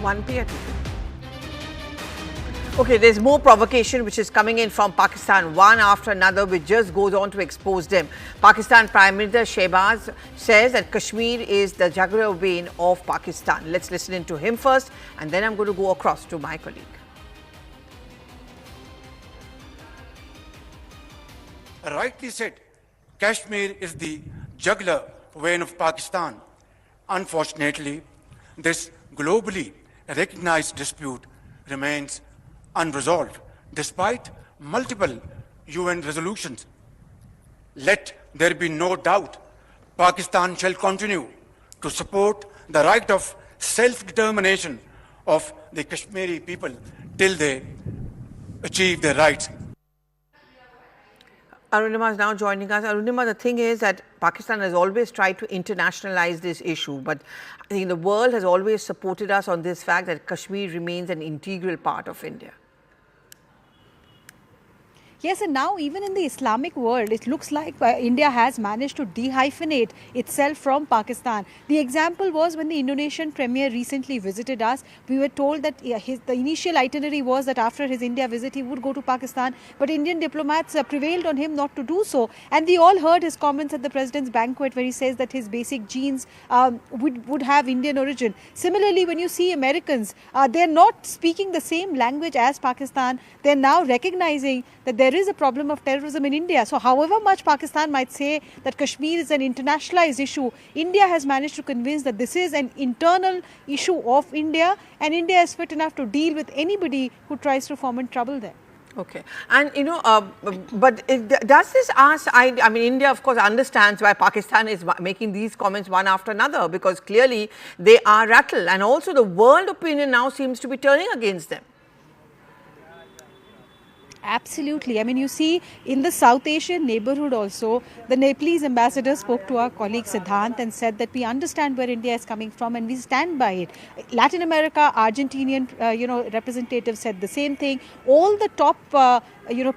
1 p.m. Okay, there's more provocation which is coming in from Pakistan, one after another, which just goes on to expose them. Pakistan Prime Minister Shehbaz says that Kashmir is the Jugular Vein of Pakistan. Let's listen in to him first, and then I'm going to go across to my colleague. Rightly said, Kashmir is the Jugular Vein of Pakistan. Unfortunately, this globally recognized dispute remains unresolved despite multiple UN resolutions. Let there be no doubt, Pakistan shall continue to support the right of self-determination of the Kashmiri people till they achieve their rights. Arunima is now joining us. Arunima, the thing is that Pakistan has always tried to internationalize this issue, but I think the world has always supported us on this fact that Kashmir remains an integral part of India. Yes, and now even in the Islamic world, it looks like India has managed to dehyphenate itself from Pakistan. The example was when the Indonesian Premier recently visited us. We were told that the initial itinerary was that after his India visit, he would go to Pakistan. But Indian diplomats prevailed on him not to do so. And we all heard his comments at the President's banquet where he says that his basic genes would have Indian origin. Similarly, when you see Americans, they're not speaking the same language as Pakistan. They're now recognizing that there is a problem of terrorism in India. So however much Pakistan might say that Kashmir is an internationalized issue, India has managed to convince that this is an internal issue of India, and India is fit enough to deal with anybody who tries to foment trouble there. Okay. And, does this ask, I mean, India, of course, understands why Pakistan is making these comments one after another, because clearly they are rattled. And also the world opinion now seems to be turning against them. Absolutely. I mean, you see, in the South Asian neighborhood also, the Nepalese ambassador spoke to our colleague Siddhant and said that we understand where India is coming from and we stand by it. Latin America, Argentinian, representatives said the same thing. All the top,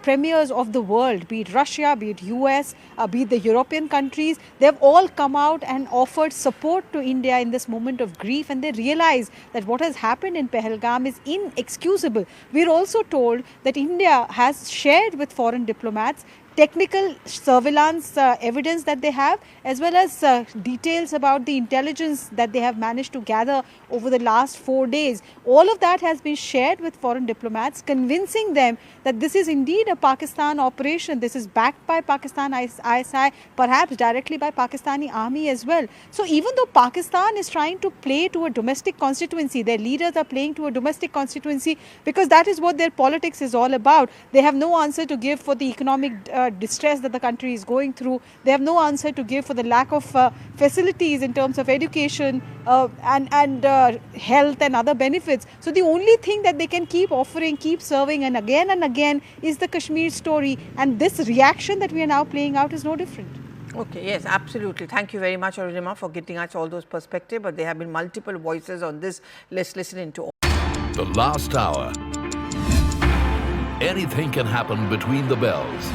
premiers of the world, be it Russia, be it US, be it the European countries, they've all come out and offered support to India in this moment of grief, and they realize that what has happened in Pahalgam is inexcusable. We're also told that India has shared with foreign diplomats technical surveillance evidence that they have, as well as details about the intelligence that they have managed to gather over the last 4 days. All of that has been shared with foreign diplomats, convincing them that this is indeed a Pakistan operation. This is backed by Pakistan ISI, perhaps directly by Pakistani army as well. So even though Pakistan is trying to play to a domestic constituency, their leaders are playing to a domestic constituency because that is what their politics is all about. They have no answer to give for the economic distress that the country is going through. They have no answer to give for the lack of facilities in terms of education and health and other benefits. So the only thing that they can keep offering, keep serving and again is the Kashmir story. And this reaction that we are now playing out is no different. Okay, yes, absolutely. Thank you very much, Arunima, for getting us all those perspectives. But there have been multiple voices on this. Let's listen into all. The last hour. Anything can happen between the bells.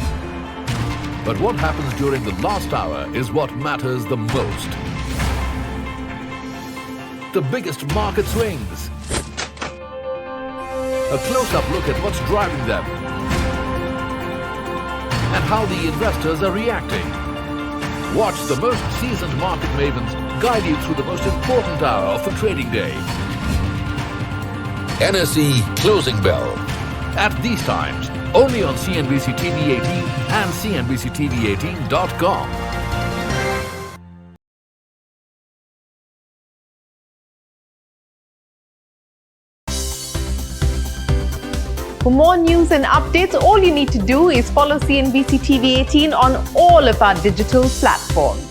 But what happens during the last hour is what matters the most. The biggest market swings. A close-up look at what's driving them. And how the investors are reacting. Watch the most seasoned market mavens guide you through the most important hour of the trading day. NSE Closing Bell. At these times, only on CNBC TV 18 and CNBCTV18.com. For more news and updates, all you need to do is follow CNBC TV 18 on all of our digital platforms.